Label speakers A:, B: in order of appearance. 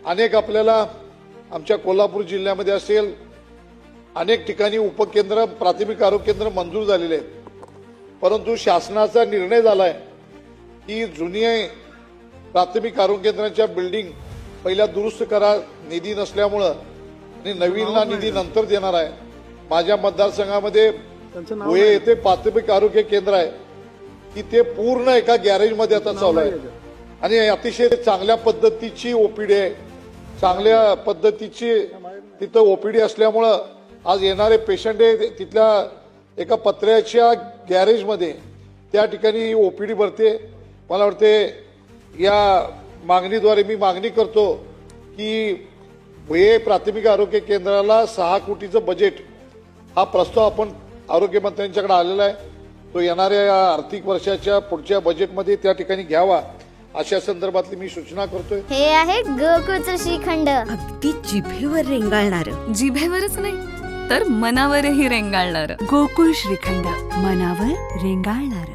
A: अनेक आपल्याला आमच्या कोल्हापूर जिल्ह्यामध्ये असेल अनेक ठिकाणी उपकेंद्र प्राथमिक आरोग्य केंद्र मंजूर झालेले आहेत, परंतु शासनाचा निर्णय झालाय की जुनी प्राथमिक आरोग्य केंद्रांच्या बिल्डिंग पहिल्या दुरुस्त करा, निधी नसल्यामुळं आणि नवीनला निधी नंतर देणार आहे. माझ्या मतदारसंघामध्ये भुये येथे प्राथमिक आरोग्य केंद्र आहे की ते पूर्ण एका गॅरेजमध्ये आता चालू आहे आणि अतिशय चांगल्या पद्धतीची ओपीडी आहे, चांगल्या पद्धतीची तिथं ओपीडी असल्यामुळं आज येणारे पेशंट आहे तिथल्या एका पत्र्याच्या गॅरेजमध्ये त्या ठिकाणी ओपीडी भरते. मला वाटते या मागणीद्वारे मी मागणी करतो की भुये प्राथमिक आरोग्य केंद्राला 6 कोटीचं बजेट हा प्रस्ताव आपण आरोग्य मंत्र्यांच्याकडे आलेला आहे, तो येणाऱ्या आर्थिक वर्षाच्या पुढच्या बजेटमध्ये त्या ठिकाणी घ्यावा अशा संदर्भातली मी सूचना करतोय.
B: हे आहे गोकुळचं श्रीखंड,
C: अगदी जिभेवर रेंगाळणार.
D: जिभेवरच नाही तर मनावरही रेंगाळणार.
C: गोकुळ श्रीखंड, मनावर रेंगाळणार.